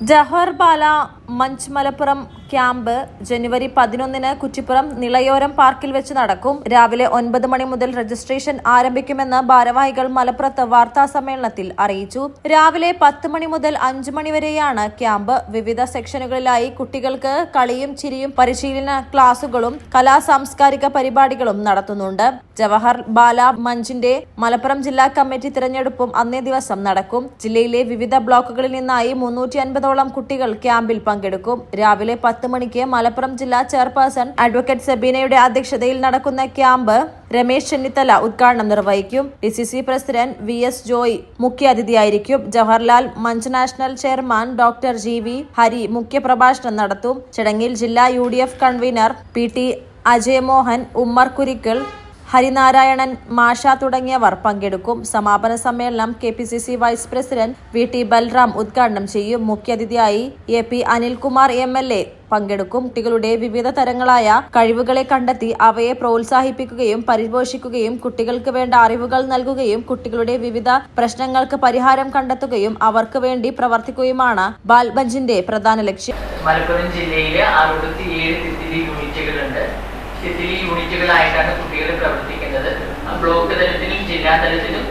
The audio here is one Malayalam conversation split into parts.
ജവഹർ ബാല മഞ്ച് മലപ്പുറം ക്യാമ്പ് ജനുവരി 11-ന് കുറ്റിപ്പുറം നിളയോരം പാർക്കിൽ വെച്ച് നടക്കും. രാവിലെ 9 മണി മുതൽ രജിസ്ട്രേഷൻ ആരംഭിക്കുമെന്ന് ഭാരവാഹികൾ മലപ്പുറത്ത് വാർത്താ സമ്മേളനത്തിൽ അറിയിച്ചു. രാവിലെ 10 മണി മുതൽ 5 മണി വരെയാണ് ക്യാമ്പ്. വിവിധ സെക്ഷനുകളിലായി കുട്ടികൾക്ക് കളിയും ചിരിയും പരിശീലന ക്ലാസുകളും സാംസ്കാരിക പരിപാടികളും നടത്തുന്നുണ്ട്. ജവഹർ ബാല മഞ്ചിന്റെ മലപ്പുറം ജില്ലാ കമ്മിറ്റി തിരഞ്ഞെടുപ്പും അന്നേ ദിവസം നടക്കും. ജില്ലയിലെ വിവിധ ബ്ലോക്കുകളിൽ നിന്നായി 350ഓളം കുട്ടികൾ ക്യാമ്പിൽ പങ്കെടുക്കും. രാവിലെ 10 മണിക്ക് മലപ്പുറം ജില്ലാ ചെയർപേഴ്സൺ അഡ്വക്കേറ്റ് സബീനയുടെ അധ്യക്ഷതയിൽ നടക്കുന്ന ക്യാമ്പ് രമേശ് ചെന്നിത്തല ഉദ്ഘാടനം നിർവഹിക്കും. DCC പ്രസിഡന്റ് VS ജോയ് മുഖ്യാതിഥിയായിരിക്കും. Jawaharlal Manch national chairman doctor GV Hari മുഖ്യപ്രഭാഷണം നടത്തും. ചടങ്ങിൽ ജില്ലാ UDF convener PT Ajayamohan, Ummer Kurikkal, Harinarayanan മാഷ തുടങ്ങിയവർ പങ്കെടുക്കും. സമാപന സമ്മേളനം KPCC vice president VT Balram ഉദ്ഘാടനം ചെയ്യും. മുഖ്യാതിഥിയായി AP അനിൽകുമാർ MLA പങ്കെടുക്കും. കുട്ടികളുടെ വിവിധ തരങ്ങളായ കഴിവുകളെ കണ്ടെത്തി അവയെ പ്രോത്സാഹിപ്പിക്കുകയും പരിപോഷിക്കുകയും കുട്ടികൾക്ക് വേണ്ട അറിവുകൾ നൽകുകയും കുട്ടികളുടെ വിവിധ പ്രശ്നങ്ങൾക്ക് പരിഹാരം കണ്ടെത്തുകയും അവർക്ക് വേണ്ടി പ്രവർത്തിക്കുകയുമാണ് ബാൽബഞ്ചിന്റെ പ്രധാന ലക്ഷ്യം. മലപ്പുറം ജില്ലയിലെ 67 തിത്തിലി യൂണിറ്റുകളുണ്ട്. തിത്തിലി യൂണിറ്റുകളായിട്ടാണ് കുട്ടികൾ പ്രവർത്തിക്കുന്നത്. ബ്ലോക്ക് തലത്തിലും ജില്ലാ തലത്തിലും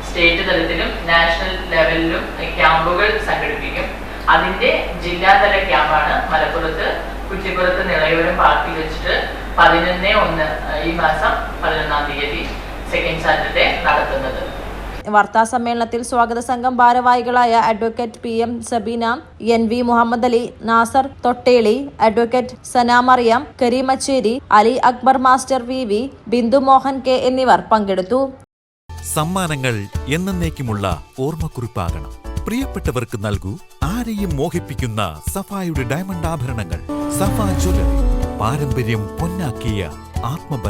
സ്റ്റേറ്റ് തലത്തിലും നാഷണൽ ലെവലിലും ക്യാമ്പുകൾ സംഘടിപ്പിക്കും. അതിന്റെ ജില്ലാതല ക്യാമ്പാണ് മലപ്പുറത്ത് കുറ്റിപ്പുറത്ത് നിളയോരം പാർക്കിൽ വെച്ചിട്ട് 11/1 ഈ മാസം 11-ാം തീയതി സെക്കൻഡ് സാറ്റർഡേ നടത്തുന്നത്. വാർത്താ സമ്മേളനത്തിൽ സ്വാഗത സംഘം ഭാരവാഹികളായ advocate PM Sabeena, NV Muhammad Ali, Nasar Thotteli, advocate Sana Mariyam, Kareemacheri, Ali Akbar master, VV Bindu Mohan K എന്നിവർ പങ്കെടുത്തു. സമ്മാനങ്ങൾ എന്നേക്കുമുള്ള ഓർമ്മക്കുറിപ്പാകണം. പ്രിയപ്പെട്ടവർക്ക് നൽകൂ ആരെയും മോഹിപ്പിക്കുന്ന സഫായുടെ ഡയമണ്ട് ആഭരണങ്ങൾ. സഫ ജ്വല്ലറി, പാരമ്പര്യം പൊന്നാക്കിയ ആത്മബന്ധം.